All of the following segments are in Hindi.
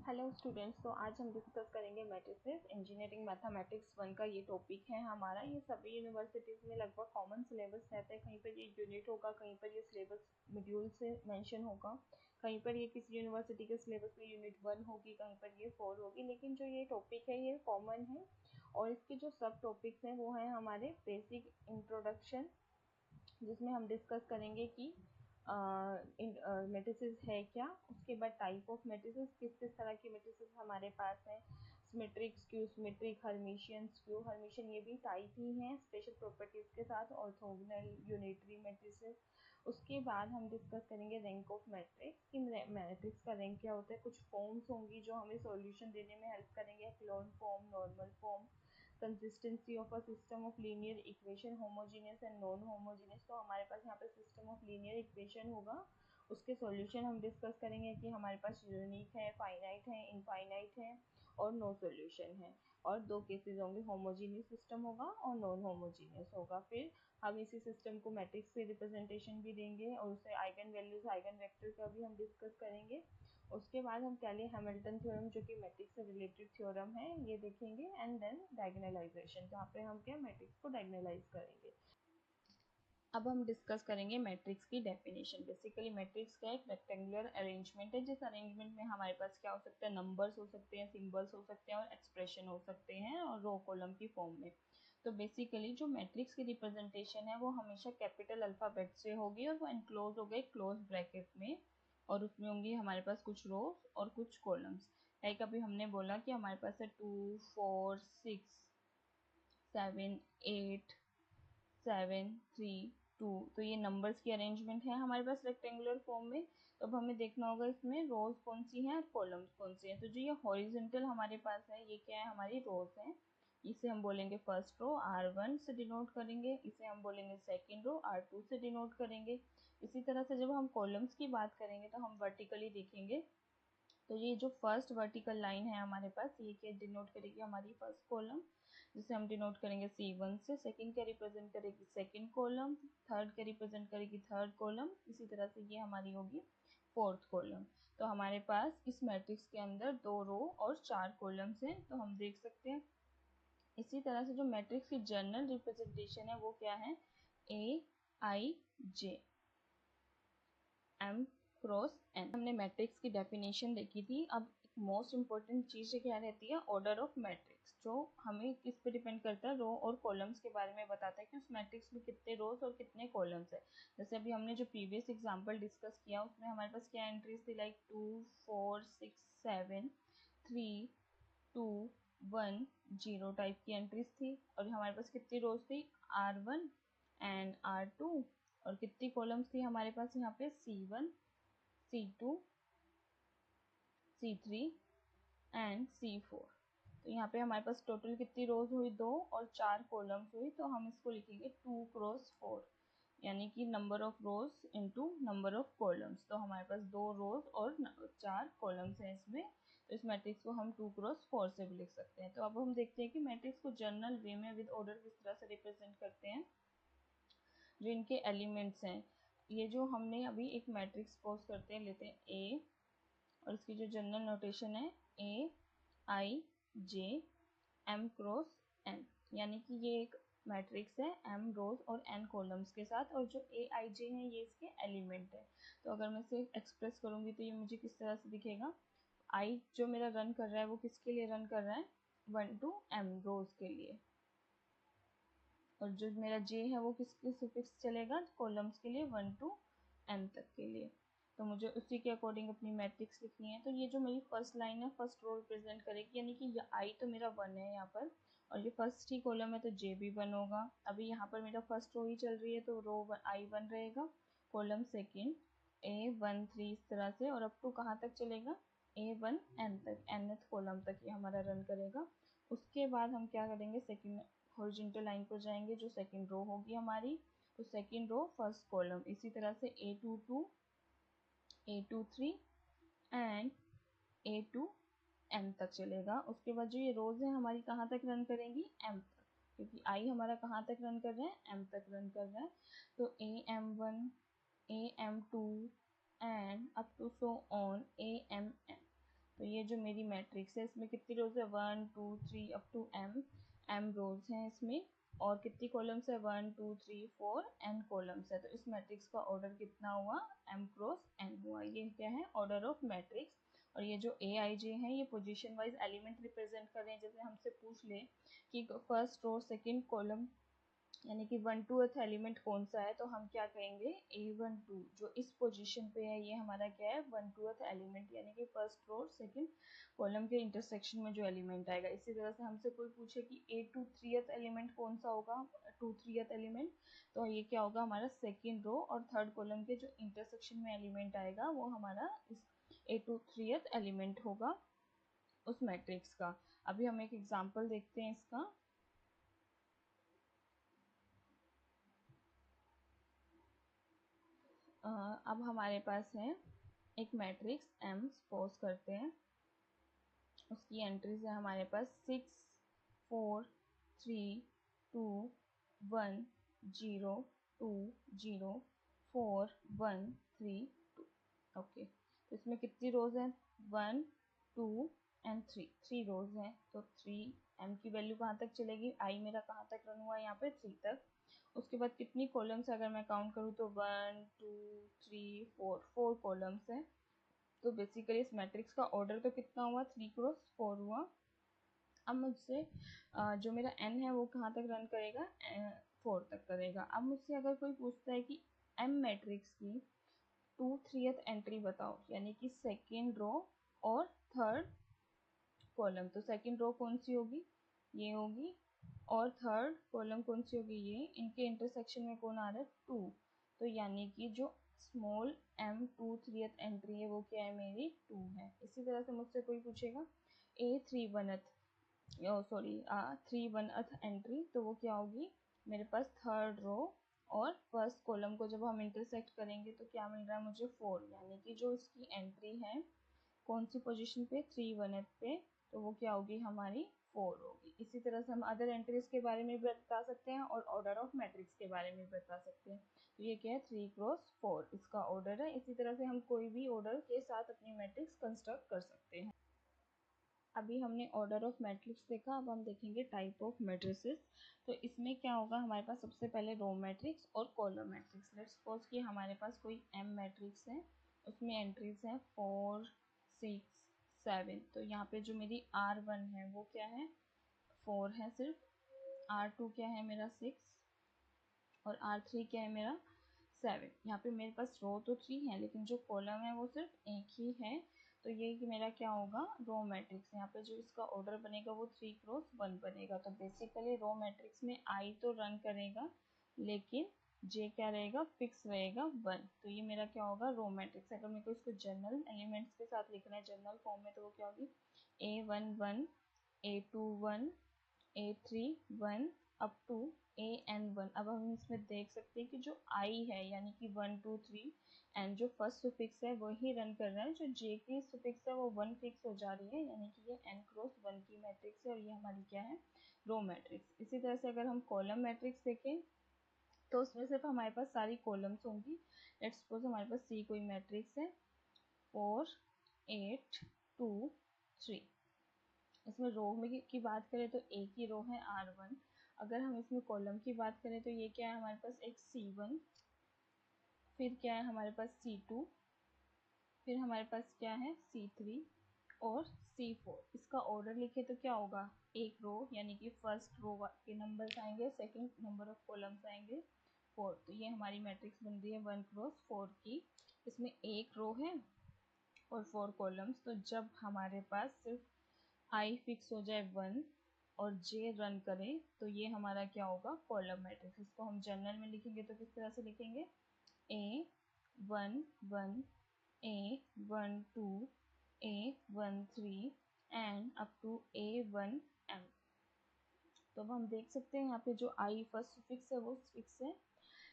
हेलो स्टूडेंट्स, तो आज हम डिस्कस करेंगे मैट्रिसेस। इंजीनियरिंग मैथमेटिक्स 1 का ये टॉपिक है हमारा। ये सभी यूनिवर्सिटीज़ में लगभग कॉमन सिलेबस रहता है। कहीं पर ये यूनिट होगा, कहीं पर ये सिलेबस मॉड्यूल से मेंशन होगा, कहीं पर ये किसी यूनिवर्सिटी के सिलेबस में यूनिट 1 होगी, कहीं पर ये 4 होगी। लेकिन जो ये टॉपिक है ये कॉमन है और इसके जो सब टॉपिक्स हैं वो हैं हमारे बेसिक इंट्रोडक्शन, जिसमें हम डिस्कस करेंगे कि मैट्रिसेस है क्या, उसके बाद टाइप ऑफ मैट्रिसेस, किस किस तरह की मैट्रिसेस हमारे पास हैं, symmetric, skew symmetric, Hermitian, skew Hermitian, ये भी टाइप ही हैं स्पेशल प्रॉपर्टीज के साथ, ऑर्थोगोनल, यूनिटरी मैट्रिसेस। उसके बाद हम डिस्कस करेंगे रैंक ऑफ मैट्रिक्स कि मैट्रिक्स का रैंक क्या होता है। कुछ फॉर्म्स होंगी जो हमें सॉल्यूशन देने में हेल्प करेंगे, echelon form, normal form, consistency of a system of linear equation, homogeneous and non homogeneous. तो हमारे पास यहाँ पे सिस्टम ऑफ लीनियर इक्वेशन होगा, उसके सॉल्यूशन हम डिस्कस करेंगे कि हमारे पास यूनिक है, फाइनाइट है, इनफाइनाइट है और नो सॉल्यूशन है। और दो केसेस होंगे, होमोजीनियस सिस्टम होगा और नॉन होमोजीनियस होगा। फिर हम इसी सिस्टम को मैट्रिक्स से रिप्रेजेंटेशन भी देंगे और उसे आइगन वैल्यूज, आइगन वेक्टर का भी हम डिस्कस करेंगे। उसके बाद हम कैले हैमिल्टन थ्योरम, जो कि मैट्रिक्स से रिलेटेड थ्योरम है, ये देखेंगे। एंड देन डायगोनलाइजेशन, जहाँ पे हम क्या मैट्रिक्स को डायगोनलाइज करेंगे। अब हम डिस्कस करेंगे मैट्रिक्स की डेफिनेशन। बेसिकली मैट्रिक्स का एक रेक्टेंगुलर अरेंजमेंट है, जिस अरेंजमेंट में हमारे पास क्या हो सकता है, नंबर्स हो सकते हैं, सिंबल्स हो सकते हैं और एक्सप्रेशन हो सकते हैं, और रो कॉलम की फॉर्म में। तो बेसिकली जो मैट्रिक्स की रिप्रेजेंटेशन है वो हमेशा कैपिटल अल्फाबेट से होगी और वो एनक्लोज हो गए क्लोज ब्रैकेट में, और उसमें होंगी हमारे पास कुछ रोज और कुछ कॉलम्स। लाइक अभी हमने बोला कि हमारे पास है 2 4 6 7 8 7 3 2, तो ये नंबर्स की अरेंजमेंट है हमारे पास रेक्टेंगुलर फॉर्म में। तो अब हमें देखना होगा इसमें रोज कौन सी हैं और कॉलम्स कौन सी हैं। तो जो ये हॉरिजॉन्टल हमारे पास है, ये क्या है, हमारी रोज हैं। इसे हम बोलेंगे फर्स्ट रो, R1 से डिनोट करेंगे। इसे हम बोलेंगे सेकंड रो, R2 से डिनोट करेंगे। इसी तरह से जब हम कॉलम्स की बात करेंगे तो हम वर्टिकली देखेंगे। तो ये जो फर्स्ट वर्टिकल लाइन है हमारे पास, ये क्या डिनोट करेगी, हमारी फर्स्ट कॉलम, जिसे हम डिनोट करेंगे C1 से। सेकंड क्या रिप्रेजेंट करेगी, सेकंड कॉलम। थर्ड क्या रिप्रेजेंट करेगी, थर्ड कॉलम। इसी तरह से ये हमारी होगी फोर्थ कॉलम। तो हमारे पास इस मैट्रिक्स के अंदर 2 रो और 4 कॉलम्स हैं, तो हम देख सकते हैं। इसी तरह से जो मैट्रिक्स की जनरल रिप्रेजेंटेशन है वो क्या है, AIJ M क्रॉस N। हमने मैट्रिक्स की डेफिनेशन देखी थी। अब एक मोस्ट इंपॉर्टेंट चीज़ क्या रहती है, ऑर्डर ऑफ मैट्रिक्स, जो हमें किस पे डिपेंड करता है, रो और कॉलम्स के बारे में बताता है कि उस मैट्रिक्स में कितने रोज और कितने कॉलम्स है। जैसे अभी हमने जो प्रीवियस एग्जांपल डिस्कस किया उसमें हमारे पास क्या एंट्रीज थी, लाइक 2 4 6 7 3 2 1 0 टाइप की एंट्रीज थी। और हमारे पास कितनी रोज थी, R1 एंड R2, और कितनी कॉलम्स थी हमारे पास यहाँ पे, C1 C2 C3 and C4। तो यहाँ पे हमारे पास टोटल कितनी रोज हुई, 2 और 4 कॉलम्स हुई। तो हम इसको लिखेंगे 2 क्रॉस 4, यानी कि number of rows into number of columns. तो हमारे पास 2 रोज और 4 कॉलम्स हैं इसमें। तो इस मैट्रिक्स को हम 2 क्रॉस 4 से भी लिख सकते हैं। तो अब हम देखते हैं कि मैट्रिक्स को जनरल वे में विद ऑर्डर किस तरह से रिप्रेजेंट करते हैं। जो इनके एलिमेंट्स हैं, ये जो हमने अभी एक मैट्रिक्स सपोज करते हैं, लेते हैं A, और इसकी जो जनरल नोटेशन है AIJ M क्रॉस N, यानी कि ये एक मैट्रिक्स है M रोज और N कॉलम्स के साथ, और जो AIJ है ये इसके एलिमेंट है। तो अगर मैं इसे एक्सप्रेस करूँगी तो ये मुझे किस तरह से दिखेगा, I जो मेरा रन कर रहा है वो किसके लिए रन कर रहा है, 1 to M रोज के लिए, और जो मेरा J है वो किसके सुफिक्स चलेगा, कॉलम्स के लिए 1 to N तक के लिए। तो मुझे उसी के अकॉर्डिंग अपनी मैट्रिक्स लिखनी है। तो ये जो मेरी फर्स्ट लाइन है फर्स्ट रो रिप्रेजेंट करेगी, यानी कि I तो मेरा 1 है यहाँ पर, और ये फर्स्ट ही कॉलम है तो J भी 1 होगा। अभी यहाँ पर मेरा फर्स्ट रो ही चल रही है तो रो I1 रहेगा, कॉलम सेकेंड A1 3 इस तरह से, और अप टू कहाँ तक चलेगा, A1 N तक, nth कॉलम तक ये हमारा रन करेगा। उसके बाद हम क्या करेंगे, सेकेंड हॉरिजॉन्टल लाइन पर जाएंगे, जो सेकंड रो होगी हमारी। तो सेकंड रो फर्स्ट कॉलम, इसी तरह से A22 A23 and A2 M तक चलेगा। उसके बाद जो ये रोज है हमारी कहाँ तक रन करेंगी, M तक, क्योंकि I हमारा कहाँ तक रन कर रहा है, M तक रन कर रहा है। तो AM1 AM2 and up to so on AMN। तो ये जो मेरी मैट्रिक्स है इसमें कितनी रोज है, 1 2 3 अप टू m रोज हैं इसमें, और कितनी कॉलम्स है, 1 2 3 4 n कॉलम्स है। तो इस मैट्रिक्स का ऑर्डर कितना हुआ, m क्रॉस n हुआ। ये क्या है, ऑर्डर ऑफ मैट्रिक्स। और ये जो ए आई जे हैं ये पोजीशन वाइज एलिमेंट रिप्रेजेंट कर रहे हैं। जैसे हमसे पूछ ले कि फर्स्ट रो सेकंड कॉलम यानी कि 1/2 एलिमेंट कौन सा है, तो हम क्या कहेंगे, A12 जो इस पोजीशन पे है ये हमारा क्या है, 1/2 एलिमेंट यानी कि फर्स्ट रो सेकंड कॉलम के इंटरसेक्शन में जो एलिमेंट आएगा। इसी तरह से हमसे कोई पूछे कि A23 एलिमेंट कौन सा होगा, 23 एलिमेंट, तो ये क्या होगा, हमारा सेकंड रो और थर्ड कॉलम के जो इंटरसेक्शन में एलिमेंट आएगा वो हमारा इस A23 एलिमेंट होगा उस मैट्रिक्स का। अभी हम एक एग्जाम्पल देखते हैं इसका। अब हमारे पास है एक मैट्रिक्स M, सपोज करते हैं उसकी एंट्रीज है हमारे पास 6 4 3 2 1 0 2 0 4 1 3 2। ओके, तो इसमें कितनी रोज हैं, 1 2 एंड 3 रोज हैं। तो 3 m की वैल्यू कहाँ तक चलेगी, i मेरा कहाँ तक रन हुआ है यहाँ पे 3 तक। उसके बाद कितनी कॉलम्स अगर मैं काउंट करूँ तो 1 2 3 4 कॉलम्स हैं। तो बेसिकली इस मैट्रिक्स का ऑर्डर तो कितना हुआ, 3 क्रॉस 4 हुआ। अब मुझसे जो मेरा n है वो कहाँ तक रन करेगा, 4 तक करेगा। अब मुझसे अगर कोई पूछता है कि m मैट्रिक्स की 2/3 एंट्री बताओ, यानी कि सेकेंड रो और थर्ड कॉलम, तो सेकेंड रो कौन सी होगी, ये होगी, और थर्ड कॉलम कौन सी होगी, ये, इनके इंटरसेक्शन में कौन आ रहा है, 2। तो यानी कि जो स्मॉल m 2/3 एंट्री है वो क्या है, मेरी 2 है। इसी तरह से मुझसे कोई पूछेगा A31th, सॉरी 3/1 एंट्री, तो वो क्या होगी, मेरे पास थर्ड रो और फर्स्ट कॉलम को जब हम इंटरसेक्ट करेंगे तो क्या मिल रहा है मुझे, 4, यानी कि जो इसकी एंट्री है कौन सी पोजीशन पे, 3/1 पे, तो वो क्या होगी हमारी 4 होगी। इसी तरह से हम अदर एंट्रीज के बारे में भी बता सकते हैं और ऑर्डर ऑफ मैट्रिक्स के बारे में भी बता सकते हैं। तो ये क्या है, 3 क्रॉस 4 इसका ऑर्डर है। इसी तरह से हम कोई भी ऑर्डर के साथ अपनी मैट्रिक्स कंस्ट्रक्ट कर सकते हैं। अभी हमने ऑर्डर ऑफ मैट्रिक्स देखा, अब हम देखेंगे टाइप ऑफ मैट्रिसेस। तो इसमें क्या होगा, हमारे पास सबसे पहले रो मैट्रिक्स और कॉलम मैट्रिक्स। लेट्स सपोज कि हमारे पास कोई m मैट्रिक्स है, उसमें एंट्रीज हैं 4 6 7। तो यहाँ पे जो मेरी R1 है वो क्या है, 4 है सिर्फ, R2 क्या है मेरा 6, और R3 क्या है मेरा 7। यहाँ पे मेरे पास रो तो 3 है लेकिन जो कॉलम है वो सिर्फ एक ही है। तो ये कि मेरा क्या होगा, रो मैट्रिक्स। यहाँ पे जो इसका ऑर्डर बनेगा वो 3 क्रॉस 1 बनेगा। तो बेसिकली रो मैट्रिक्स में आई तो रन करेगा लेकिन जे क्या रहेगा, फिक्स रहेगा 1। तो ये मेरा क्या होगा, रो मैट्रिक्स। अगर मेरे को इसको जनरल एलिमेंट्स के साथ लिखना है जनरल फॉर्म में, तो वो क्या होगी, A11 A21 A31 up to AN1। अब हम इसमें देख सकते हैं कि जो I है यानी कि 1 2 3 एंड जो फर्स्ट सुफिक्स है वही रन कर रहा है, जो J की सुफिक्स है वो 1 फिक्स हो जा रही है, यानी कि ये n क्रॉस 1 की मैट्रिक्स है और ये हमारी क्या है, रो मैट्रिक्स। इसी तरह से अगर हम कॉलम मैट्रिक्स देखें तो उसमें सिर्फ हमारे पास सारी कॉलम्स होंगी। लेट्स सपोज हमारे पास C कोई मैट्रिक्स है 4 8 2 3। इसमें रो में की बात करें तो एक ही रो है R1। अगर हम इसमें कॉलम की बात करें तो ये क्या है, हमारे पास एक C1, फिर क्या है हमारे पास C2, फिर हमारे पास क्या है C3 और C4। इसका ऑर्डर लिखे तो क्या होगा, एक रो यानी कि फर्स्ट रो के नंबर्स आएंगे, सेकंड नंबर ऑफ कॉलम्स आएंगे 4। तो ये हमारी मैट्रिक्स बन रही है 1 क्रॉस 4 की। इसमें एक रो है और 4 कॉलम्स। तो जब हमारे पास सिर्फ आई फिक्स हो जाए 1 और जे रन करें तो ये हमारा क्या होगा, कॉलम मैट्रिक्स। इसको हम जनरल में लिखेंगे तो किस तरह से लिखेंगे, A11 A12 A13 and up to A1M। तो अब हम देख सकते हैं यहाँ पे जो आई फर्स्ट सुफिक्स है वो फिक्स है,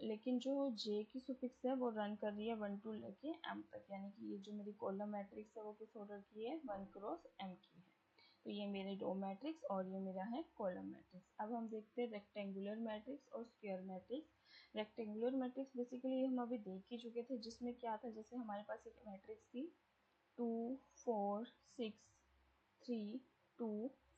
लेकिन जो जे की सुफिक्स है वो रन कर रही है 1 टू लेके m तक, यानी कि ये जो मेरी कॉलम मैट्रिक्स है वो किस ऑर्डर की है, 1 क्रॉस m की है। तो ये मेरे रो मैट्रिक्स और ये मेरा है कॉलम मैट्रिक्स। अब हम देखते हैं रेक्टेंगुलर मैट्रिक्स और square matrix. Rectangular matrix basically हम अभी देख ही चुके थे, जिसमें क्या था, जैसे हमारे पास एक मैट्रिक्स थी 2 4 6 3 2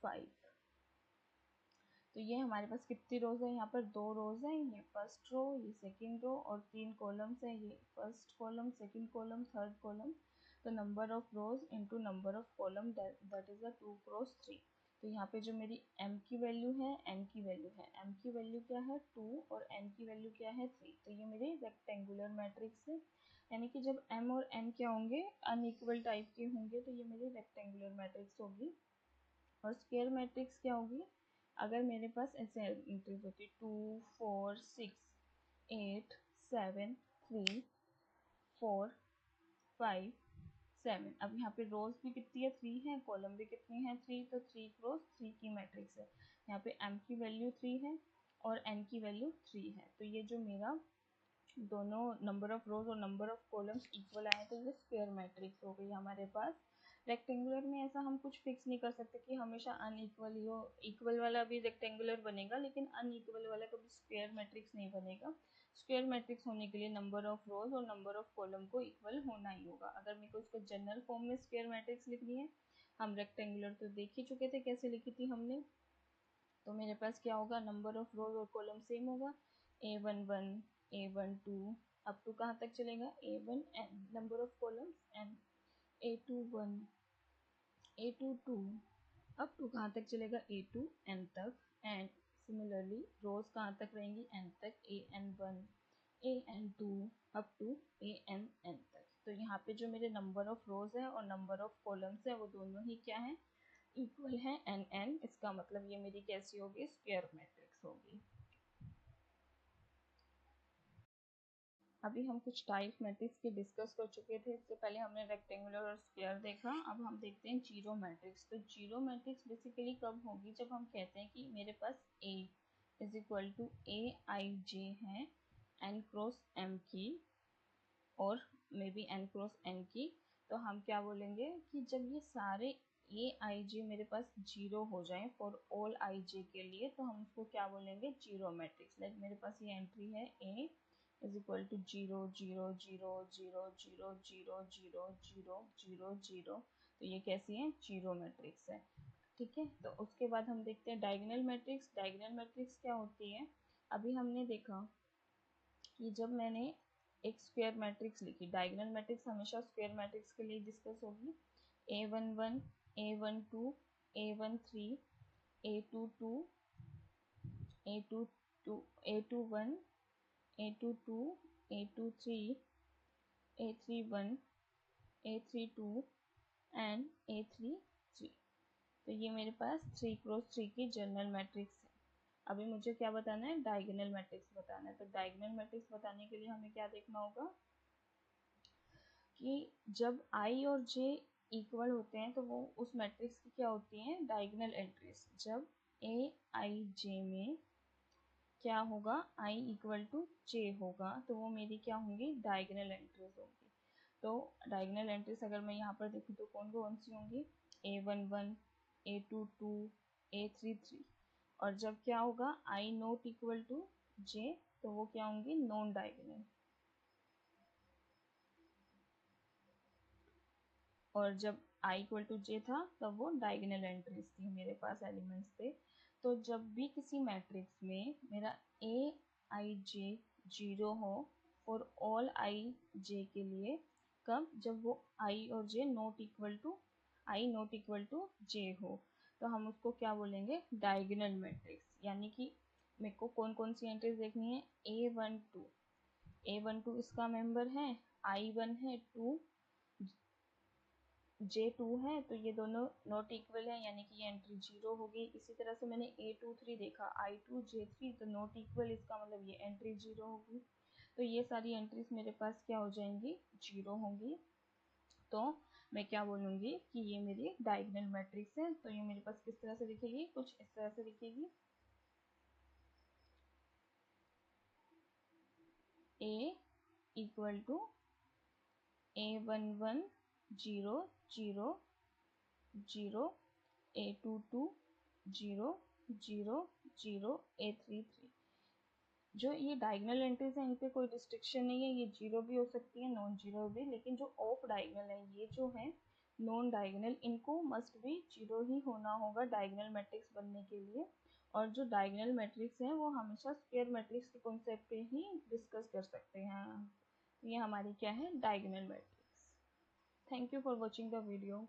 5। तो ये हमारे पास कितनी रोज है, यहाँ पर 2 रोज है, ये फर्स्ट रो, ये सेकंड रो, और 3 कॉलम्स है, ये first column, second column, third column. तो number of rows into number of column, that is a 2 cross 3। तो यहाँ पे जो मेरी m की वैल्यू है, n की वैल्यू है, m की वैल्यू क्या है 2 और n की वैल्यू क्या है 3। तो ये मेरी रेक्टेंगुलर मैट्रिक्स है, यानी कि जब m और n क्या होंगे, अनइक्वल टाइप के होंगे, तो ये मेरी रेक्टेंगुलर मैट्रिक्स होगी। और स्क्वायर मैट्रिक्स क्या होगी, अगर मेरे पास ऐसे एंट्रीज होती 2 4 6 8 7 3 4 5 7। अब यहाँ पे रोज भी कितनी है 3 है, कॉलम भी कितनी है 3, तो 3 क्रॉस 3 की मैट्रिक्स है। यहाँ पे m की वैल्यू 3 है और n की वैल्यू 3 है। तो ये जो मेरा दोनों नंबर ऑफ रोज और नंबर ऑफ कॉलम्स इक्वल आए, तो ये स्क्वायर मैट्रिक्स हो गई हमारे पास। रेक्टेंगुलर में ऐसा हम कुछ फिक्स नहीं कर सकते कि हमेशा अनइक्वल ही हो, इक्वल वाला भी रेक्टेंगुलर बनेगा लेकिन अनइक्वल वाला कभी स्क्वायर मैट्रिक्स नहीं बनेगा। स्क्वायर मैट्रिक्स होने के लिए नंबर ऑफ रोज और नंबर ऑफ कॉलम को इक्वल होना ही होगा। अगर मेरे को इसको जनरल फॉर्म में स्क्वायर मैट्रिक्स लिखनी है, हम रेक्टेंगुलर तो देख ही चुके थे कैसे लिखी थी हमने। तो मेरे पास क्या होगा, नंबर ऑफ रोज और कॉलम सेम होगा, a11 a12 अप टू कहाँ तक चलेगा a1n, number of columns n, a21 a22 up to कहाँ तक चलेगा a2n तक। एंड सिमिलरली रोज कहाँ तक रहेंगी n तक, an1 an2 up to ann तक। तो यहाँ पे जो मेरे नंबर ऑफ रोज है और नंबर ऑफ कॉलम्स है वो दोनों ही क्या है, इक्वल है n। इसका मतलब ये मेरी कैसी होगी, स्क्वायर मैट्रिक्स होगी। अभी हम कुछ टाइप मैट्रिक्स की डिस्कस कर चुके थे, इससे पहले हमने रेक्टेंगुलर और स्क्वायर देखा। अब हम देखते हैं जीरो मैट्रिक्स। तो जीरो मैट्रिक्स बेसिकली कब होगी, जब हम कहते हैं कि मेरे पास A is equal to AIJ है n क्रॉस m की और may be n cross n की। तो हम क्या बोलेंगे कि जब ये सारे AIJ मेरे पास जीरो हो जाएं फॉर ऑल IJ के लिए, तो हम उसको क्या बोलेंगे, जीरो मैट्रिक्स। लाइक मेरे पास ये एंट्री है A इज इक्वल टू 0 0 0 0 0 0 0 0 0 0। तो ये कैसी है, जीरो मैट्रिक्स है। ठीक है, तो उसके बाद हम देखते हैं डायगोनल मैट्रिक्स। डायगोनल मैट्रिक्स क्या होती है, अभी हमने देखा कि जब मैंने एक स्क्वायर मैट्रिक्स लिखी, डायगोनल मैट्रिक्स हमेशा स्क्वायर मैट्रिक्स के लिए डिस्कस होगी, a11 a12 a13 a22 a22 a21 a22 a23 a31 a32 and a33। तो ये मेरे पास 3 क्रॉस 3 की जनरल मैट्रिक्स है। अभी मुझे क्या बताना है, डायगोनल मैट्रिक्स बताना है। तो डायगोनल मैट्रिक्स बताने के लिए हमें क्या देखना होगा कि जब i और j इक्वल होते हैं तो वो उस मैट्रिक्स की क्या होती हैं, डायगोनल एंट्रीज। जब a i j में क्या होगा, i इक्वल टू j होगा, तो वो मेरी क्या होंगी, डायगोनल एंट्रीज होंगी। तो डायगोनल एंट्रीज अगर मैं यहाँ पर देखूँ तो कौन कौन सी होंगी, a11 a22 a33। और जब क्या होगा i not equal to j, तो वो क्या होंगी, नॉन डायगोनल। और जब i इक्वल टू j था तब वो डायगोनल एंट्रीज थी मेरे पास, एलिमेंट्स थे। तो जब भी किसी मैट्रिक्स में मेरा a i j जीरो हो और ऑल i j के लिए, कब, जब वो i और j not equal to j हो, तो हम उसको क्या बोलेंगे, डायगोनल मैट्रिक्स। यानी कि मेरे को कौन कौन सी एंट्रीज देखनी है, a12 इसका मेंबर है, i1 है 2 J2 है, तो ये दोनों नॉट इक्वल है, यानी कि ये एंट्री जीरो होगी। इसी तरह से मैंने A23 देखा, I2 J3 तो नॉट इक्वल, इसका मतलब ये एंट्री जीरो होगी। तो ये सारी एंट्रीज मेरे पास क्या हो जाएंगी, जीरो होंगी। तो मैं क्या बोलूँगी कि ये मेरी डायगोनल मैट्रिक्स है। तो ये मेरे पास किस तरह से दिखेगी, कुछ इस तरह से दिखेगी, A equal to A11 0 0 0 a22 0 0 0 a33। जो ये डायगोनल एंट्रीज हैं इन पे कोई रिस्ट्रिक्शन नहीं है, ये जीरो भी हो सकती है, नॉन जीरो भी, लेकिन जो ऑफ डायगोनल है ये जो है नॉन डायगोनल, इनको मस्ट भी जीरो ही होना होगा डायगोनल मैट्रिक्स बनने के लिए। और जो डायगोनल मैट्रिक्स हैं वो हमेशा स्क्वायर मैट्रिक्स के कॉन्सेप्ट पे ही डिस्कस कर सकते हैं। ये हमारी क्या है, diagonal matrix. Thank you for watching the video.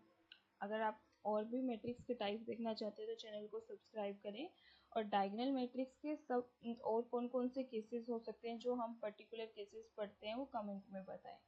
अगर आप और भी मैट्रिक्स के टाइप देखना चाहते हैं तो चैनल को सब्सक्राइब करें, और डायगोनल मैट्रिक्स के सब और कौन कौन से केसेस हो सकते हैं जो हम पर्टिकुलर केसेस पढ़ते हैं वो कमेंट में बताएं।